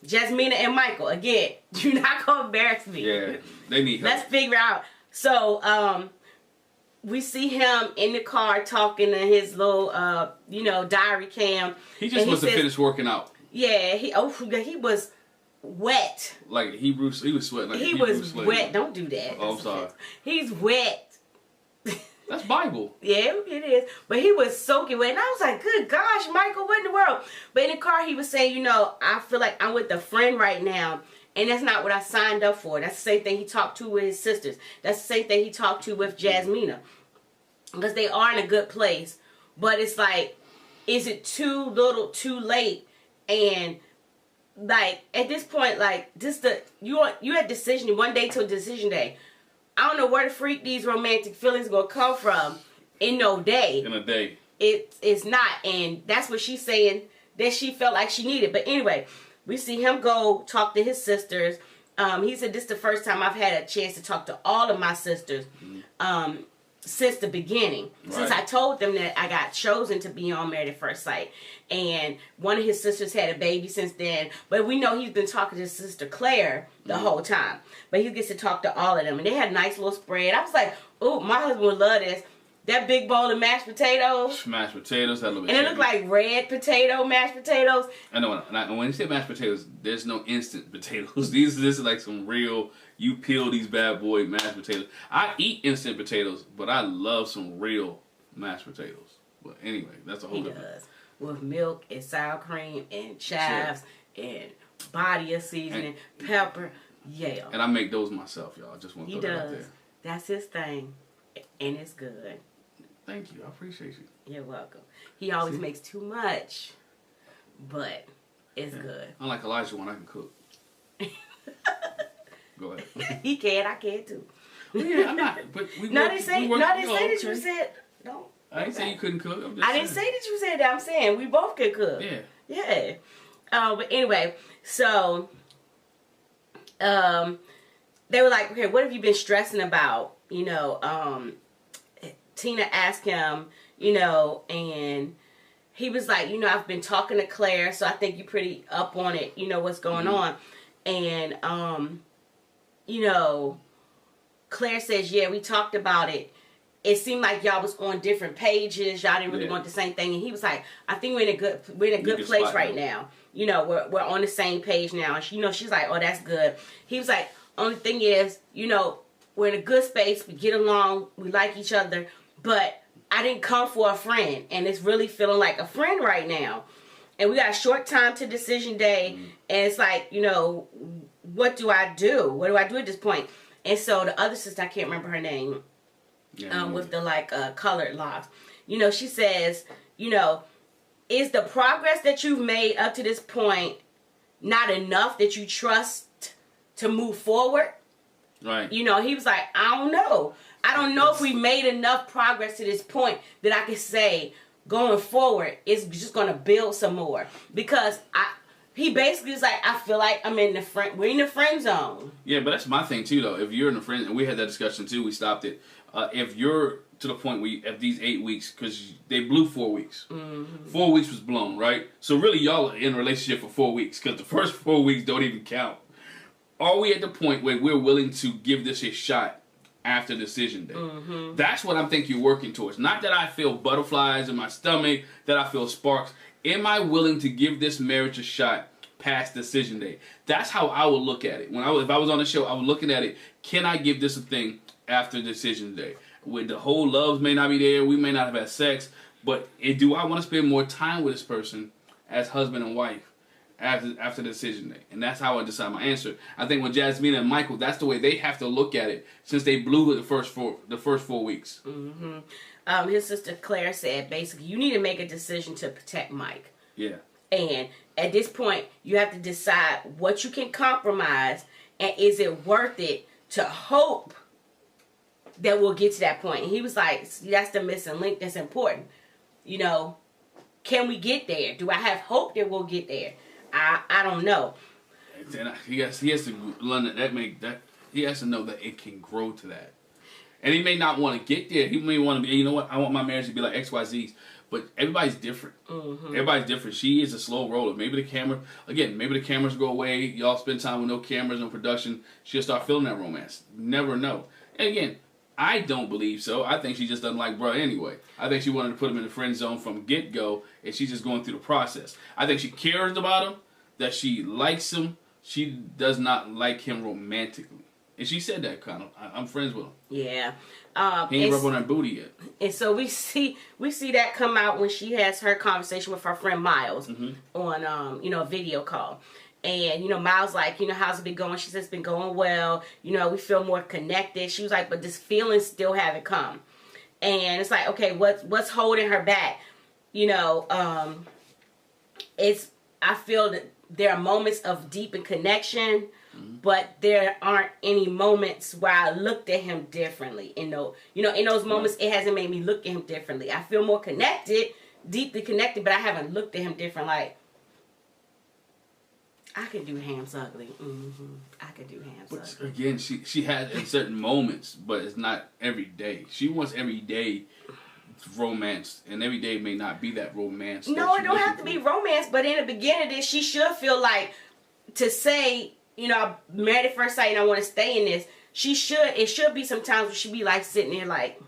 Jasmina and Michael, again, you're not gonna embarrass me. Yeah, they need help. Let's figure out. So, we see him in the car talking to his little, diary cam. He just must have finished working out. Yeah, he was wet. Like he was sweating. Like he was wet. Don't do that. Oh, I'm sorry. He's wet. That's Bible. Yeah, it is. But he was soaking wet. And I was like, good gosh, Michael, what in the world? But in the car, he was saying, I feel like I'm with a friend right now. And that's not what I signed up for. That's the same thing he talked to with his sisters. That's the same thing he talked to with Jasmina. Because they are in a good place. But it's like, is it too little, too late? And like at this point, like you had decision one day till decision day. I don't know where the freak these romantic feelings gonna come from in no day. In a day. It's not, and that's what she's saying that she felt like she needed. But anyway, we see him go talk to his sisters. He said this is the first time I've had a chance to talk to all of my sisters. Since the beginning. Right. Since I told them that I got chosen to be on Married at First Sight. And one of his sisters had a baby since then. But we know he's been talking to his sister Claire the whole time. But he gets to talk to all of them. And they had a nice little spread. I was like, oh, my husband would love this. That big bowl of mashed potatoes. Mashed potatoes. That little bit. And it looked like red potato mashed potatoes. I know. And when you say mashed potatoes, there's no instant potatoes. This is like some real, you peel these bad boy mashed potatoes. I eat instant potatoes, but I love some real mashed potatoes. But anyway, that's a whole different. He does. With milk and sour cream and chives and body of seasoning, pepper. Yeah. And I make those myself, y'all. I just want to throw that out there. That's his thing. And it's good. Thank you. I appreciate you. You're welcome. He always makes too much, but it's good. Unlike Elijah when I can cook. Go ahead. He can. I can too. Well, yeah, I'm not. But we didn't say that you said no. I didn't say you couldn't cook. I didn't say that you said that. I'm saying we both could cook. Yeah. Yeah. But anyway, so they were like, okay, what have you been stressing about? Tina asked him, and he was like, I've been talking to Claire, so I think you're pretty up on it, what's going on. And, Claire says, yeah, we talked about it. It seemed like y'all was on different pages. Y'all didn't really want the same thing. And he was like, I think we're in a good place right now. We're on the same page now. And she's like, oh, that's good. He was like, only thing is, we're in a good space. We get along. We like each other. But I didn't come for a friend. And it's really feeling like a friend right now. And we got a short time to decision day. And it's like, what do I do? What do I do at this point? And so the other sister, I can't remember her name, with the colored locks. She says, is the progress that you've made up to this point not enough that you trust to move forward? Right. He was like, I don't know. I don't know if we made enough progress to this point that I could say going forward it's just going to build some more. Because he basically is like, I feel like we're in the friend zone. Yeah, but that's my thing too though. If you're in the friend, and we had that discussion too, we stopped it. If you're to the point where at these 8 weeks, because they blew 4 weeks. 4 weeks was blown, right? So really y'all are in a relationship for 4 weeks, because the first 4 weeks don't even count. Are we at the point where we're willing to give this a shot after decision day? That's what I'm thinking you're working towards. Not that I feel butterflies in my stomach, that I feel sparks. Am I willing to give this marriage a shot past decision day? That's how I would look at it. If I was on the show, I was looking at it, can I give this a thing after decision day? With the whole loves may not be there, we may not have had sex, but do I want to spend more time with this person as husband and wife after decision day? And that's how I decide my answer. I think with Jasmina and Michael, that's the way they have to look at it, since they blew it the first 4 weeks. His sister Claire said, basically, you need to make a decision to protect Mike. Yeah. And at this point, you have to decide what you can compromise, and is it worth it to hope that we'll get to that point. And he was like, that's the missing link that's important. Can we get there? Do I have hope that we'll get there? I don't know. And he has to learn that he has to know that it can grow to that. And he may not want to get there. He may want to be, I want my marriage to be like XYZ's. But everybody's different. Everybody's different. She is a slow roller. Maybe the cameras go away. Y'all spend time with no cameras, no production. She'll start feeling that romance. Never know. And again, I don't believe so. I think she just doesn't like bruh anyway. I think she wanted to put him in the friend zone from get-go, and she's just going through the process. I think she cares about him, that she likes him. She does not like him romantically. And she said that kind of. I'm friends with him. Yeah. He ain't rub on her booty yet. And so we see that come out when she has her conversation with her friend Miles on a video call. And, Miles like, how's it been going? She says it's been going well. We feel more connected. She was like, but this feeling still haven't come. And it's like, okay, what's holding her back? I feel that there are moments of deep connection, but there aren't any moments where I looked at him differently. In those moments, it hasn't made me look at him differently. I feel more connected, deeply connected, but I haven't looked at him different. Like, I could do Ham's ugly. I could do Ham's ugly. Again, she has in certain moments, but it's not every day. She wants every day romance, and every day may not be that romance. No, it don't have to be romance, but in the beginning of this, she should feel like to say, I'm married at first sight and I want to stay in this. It should be sometimes where she be like sitting there like,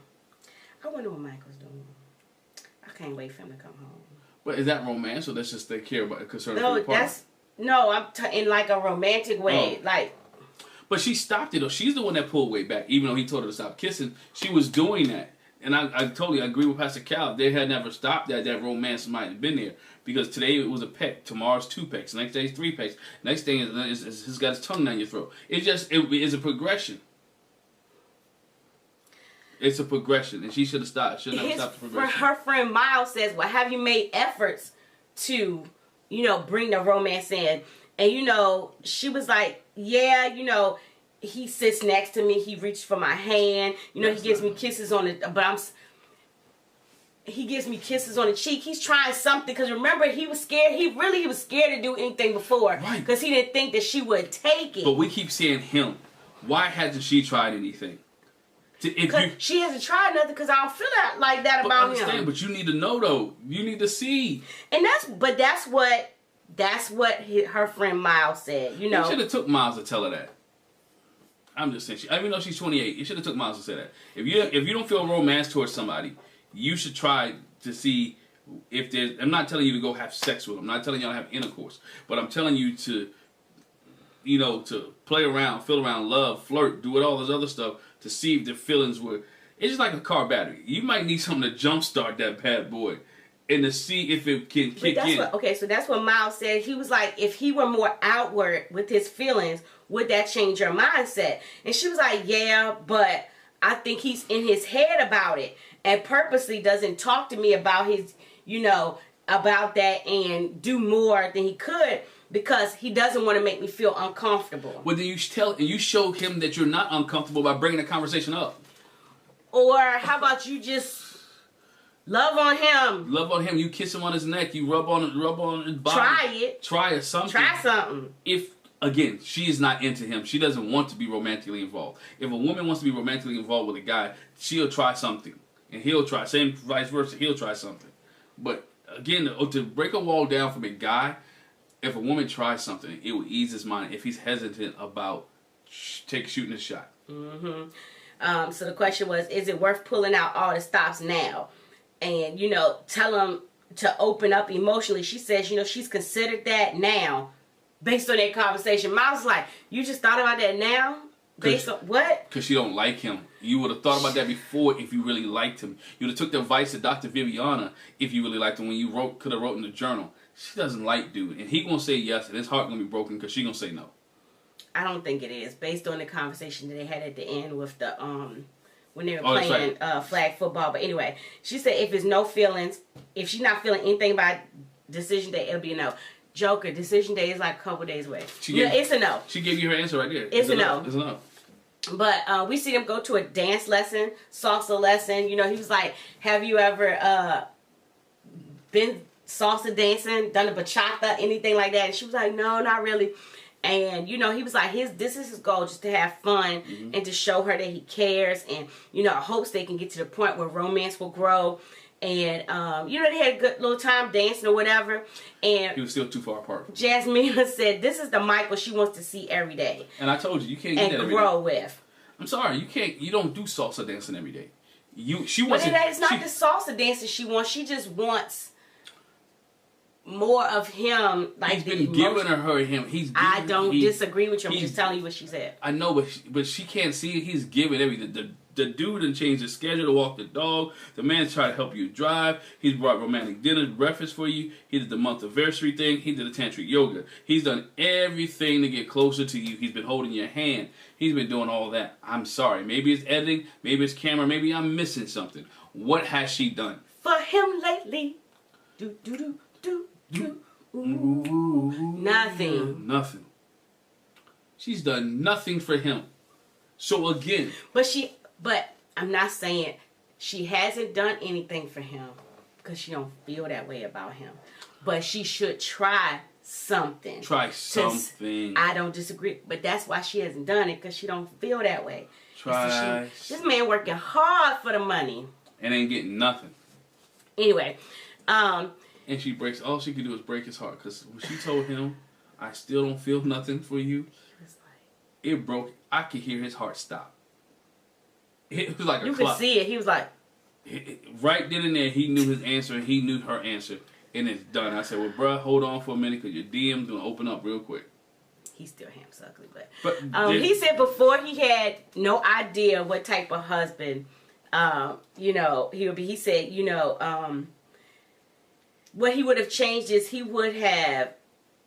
I wonder what Michael's doing. I can't wait for him to come home. But is that romance, or that's just they care about concern? No, I'm in like a romantic way, like. But she stopped it though. She's the one that pulled way back, even though he told her to stop kissing. She was doing that, and I totally agree with Pastor Cal. If they had never stopped that romance might have been there, because today it was a peck, tomorrow's 2 pecks, next day is 3 pecks, next thing is he's got his tongue down your throat. It is a progression. It's a progression, and she should have stopped. Should never stopped the progression. Her friend Miles says, "Well, have you made efforts to?" bring the romance in. And, she was like, yeah, he sits next to me. He reached for my hand. He gives me kisses on the, he gives me kisses on the cheek. He's trying something. Because remember, he was scared. He was scared to do anything before. Right. Because he didn't think that she would take it. But we keep saying him. Why hasn't she tried anything? Because she hasn't tried nothing because I don't feel like that about him. But you need to know though. You need to see. And that's what her friend Miles said. You should have took Miles to tell her that. I'm just saying. Even though she's 28, you should have took Miles to say that. If you don't feel romance towards somebody, you should try to see if there's. I'm not telling you to go have sex with them. I'm not telling you to have intercourse. But I'm telling you to, to play around, feel around, love, flirt, do all this other stuff. To see if the feelings were. It's just like a car battery. You might need something to jumpstart that bad boy, and to see if it can kick in. So that's what Miles said. He was like, if he were more outward with his feelings, would that change your mindset? And she was like, yeah, but I think he's in his head about it, and purposely doesn't talk to me about his, about that and do more than he could. Because he doesn't want to make me feel uncomfortable. Well, then you show him that you're not uncomfortable by bringing the conversation up. Or how about you just love on him? Love on him. You kiss him on his neck. You rub on his body. Try something. Try something. If again, she is not into him. She doesn't want to be romantically involved. If a woman wants to be romantically involved with a guy, she'll try something, and he'll try. Same vice versa. He'll try something. But again, to break a wall down from a guy. If a woman tries something, it will ease his mind if he's hesitant about shooting a shot. So the question was, is it worth pulling out all the stops now? And, tell him to open up emotionally. She says, she's considered that now based on that conversation. Miles was like, you just thought about that now? Based on what? Because she don't like him. You would have thought about that before if you really liked him. You would have took the advice of Dr. Viviana if you really liked him when you could have wrote in the journal. She doesn't like dude, and he gonna say yes, and his heart gonna be broken because she gonna say no. I don't think it is, based on the conversation that they had at the end with the when they were playing flag football. But anyway, she said if it's no feelings, if she's not feeling anything about decision day, it'll be a no. Joker, decision day is like a couple days away. It's a no. She gave you her answer right there. It's a no. It's a no. But we see them go to a dance lesson, salsa lesson. He was like, have you ever been salsa dancing, done a bachata, anything like that? And she was like, no, not really. And he was like, this is his goal, just to have fun and to show her that he cares, and hopes they can get to the point where romance will grow. And you know, they had a good little time dancing or whatever. And he was still too far apart. Jasmina said, "This is the Michael she wants to see every day." And I told you can't get that every day. And grow with. I'm sorry, you can't. You don't do salsa dancing every day. She wants. But it's not the salsa dancing she wants. She just wants more of him. Like he's been giving her him. I don't disagree with you. I'm just telling you what she said. I know, but she can't see it. He's giving everything. The dude done changed his schedule to walk the dog. The man's trying to help you drive. He's brought romantic dinner, breakfast for you. He did the month anniversary thing. He did the tantric yoga. He's done everything to get closer to you. He's been holding your hand. He's been doing all that. I'm sorry. Maybe it's editing. Maybe it's camera. Maybe I'm missing something. What has she done for him lately? Nothing. Nothing. She's done nothing for him. So again, But I'm not saying she hasn't done anything for him because she don't feel that way about him. But she should try something. Try something. I don't disagree, but that's why she hasn't done it, because she don't feel that way. Try. This man working hard for the money and ain't getting nothing. Anyway, and she breaks. All she could do is break his heart, because when she told him, "I still don't feel nothing for you," he was like, it broke. I could hear his heart stop. It was like a clock. You could see it. He was like, right then and there, he knew his answer, and he knew her answer, and it's done. I said, "Well, bruh, hold on for a minute, because your DM's gonna open up real quick." He's still hamster ugly, but he said before he had no idea what type of husband, you know, he would be. He said, you know, what he would have changed is he would have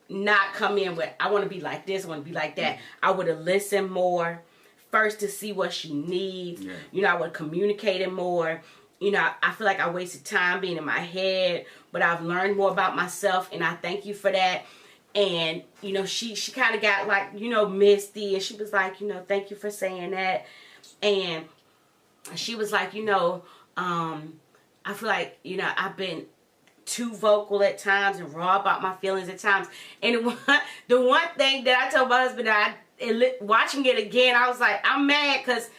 not come in with, "I want to be like this, I want to be like that." I would have listened more first to see what she needs. Yeah. You know, I would have communicated more. You know, I feel like I wasted time being in my head, but I've learned more about myself, and I thank you for that. And, you know, she kind of got like, you know, misty, and she was like, you know, "Thank you for saying that." And she was like, you know, I feel like, you know, I've been too vocal at times and raw about my feelings at times. And the one thing that I told my husband, watching it again, I was like, I'm mad, because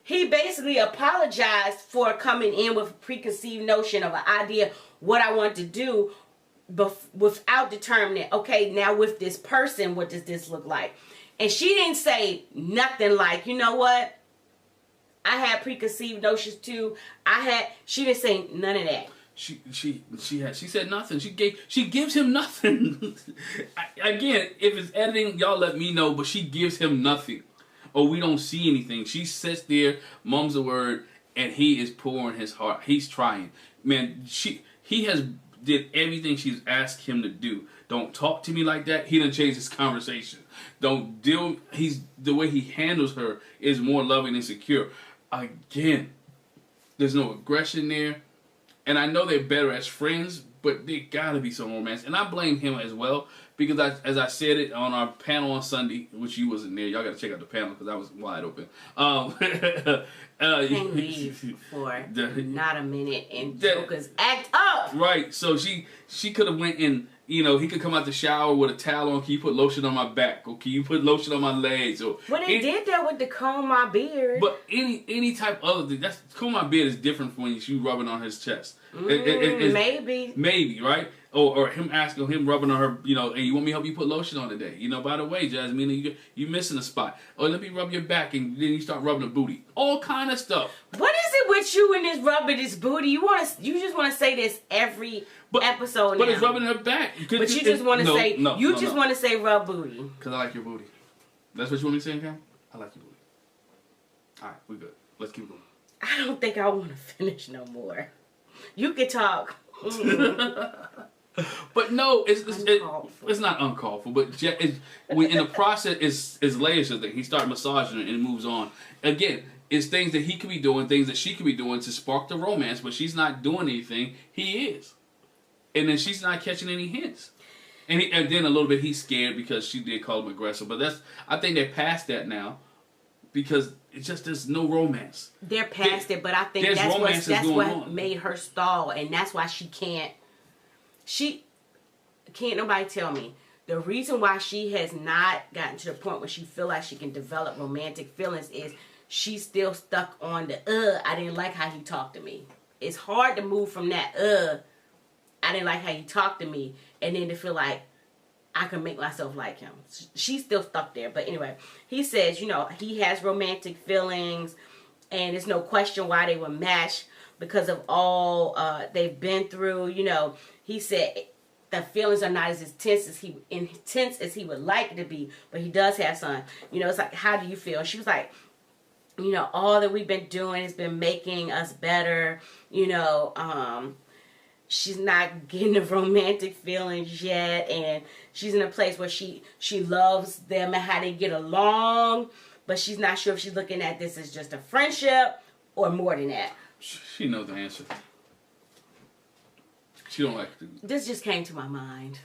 he basically apologized for coming in with a preconceived notion of an idea what I want to do, without determining, okay, now with this person, what does this look like? And she didn't say nothing like, you know what, I had preconceived notions too. She didn't say none of that. She said nothing. She gives him nothing. Again, if it's editing, y'all let me know. But she gives him nothing, or we don't see anything. She sits there, mums a word, and he is pouring his heart. He's trying, man. He has did everything she's asked him to do. Don't talk to me like that. He done changed his conversation. Don't deal. The way he handles her is more loving and secure. Again, there's no aggression there. And I know they're better as friends, but there gotta be some romance. And I blame him as well, because as I said it on our panel on Sunday, which you wasn't there. Y'all gotta check out the panel, because I was wide open. Can't leave for not a minute and jokers act up. Right. So she could have went in. You know, he could come out the shower with a towel on. "Can you put lotion on my back?" Or "Can you put lotion on my legs?" Or well, they did that with the comb my beard. But any type of other thing, comb my beard is different from when you rubbing on his chest. Maybe, right? Or him asking, him rubbing on her, you know, "Hey, you want me to help you put lotion on today? You know, by the way, Jasmina, you missing a spot. Or let me rub your back," and then you start rubbing the booty. All kind of stuff. What is it with you and this rubbing this booty? You just want to say this every episode now. But it's rubbing her back. But you just want to want to say rub booty. Because I like your booty. That's what you want me to say, Cam? I like your booty. All right, we're good. Let's keep going. I don't think I want to finish no more. You can talk. But no, it's not uncalled for. But when in the process, it's layers of things. He starts massaging it and moves on. Again, it's things that he could be doing, things that she could be doing to spark the romance, but she's not doing anything. He is. And then she's not catching any hints. And then a little bit he's scared because she did call him aggressive. But I think they're past that now, because there's no romance. They're past it, but I think that's what made her stall, and that's why she can't nobody tell me the reason why she has not gotten to the point where she feel like she can develop romantic feelings is she's still stuck on the I didn't like how he talked to me. it's hard to move from that, I didn't like how you talked to me, and then to feel like I can make myself like him. She's still stuck there. But anyway, he says, you know, he has romantic feelings, and there's no question why they were matched because of all they've been through. You know, he said the feelings are not as intense as he would like it to be, but he does have some. You know, it's like, how do you feel? She was like, you know, all that we've been doing has been making us better. You know, she's not getting the romantic feelings yet, and she's in a place where she loves them and how they get along, but she's not sure if she's looking at this as just a friendship or more than that. She knows the answer. She don't like to. This just came to my mind.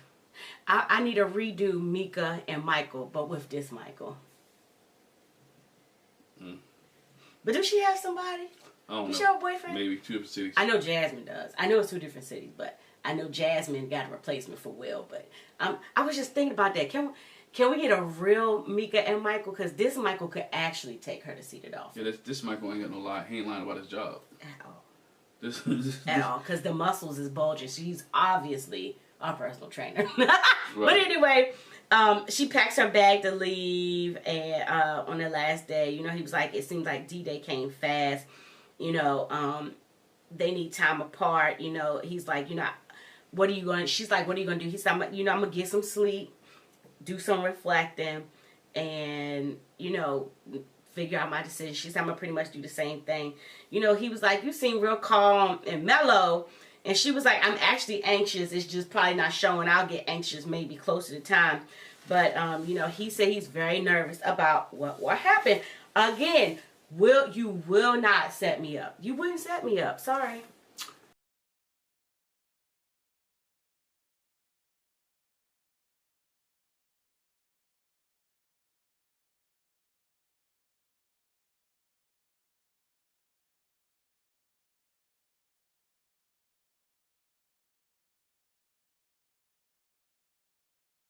I need to redo Mika and Michael, but with this Michael. But does she have somebody? I don't know. Does she have a boyfriend? Maybe 2 different cities. I know Jasmine does. I know it's 2 different cities, but I know Jasmine got a replacement for Will. But I was just thinking about that. Can we get a real Mika and Michael? Because this Michael could actually take her to see the dolphin. Yeah, this Michael ain't got no lie. He ain't lying about his job. At all. At all. Because the muscles is bulging. She's obviously a personal trainer. Right. But anyway, she packs her bag to leave, and on the last day, you know, he was like, it seems like D-Day came fast. You know, they need time apart. You know, he's like, you know, she's like, what are you going to do? He said, you know, I'm going to get some sleep, do some reflecting, and, you know, figure out my decision. She said, I'm going to pretty much do the same thing. You know, he was like, you seem real calm and mellow. And she was like, I'm actually anxious. It's just probably not showing. I'll get anxious maybe closer to time. But, you know, he said he's very nervous about what happened. Again, you will not set me up. You wouldn't set me up. Sorry.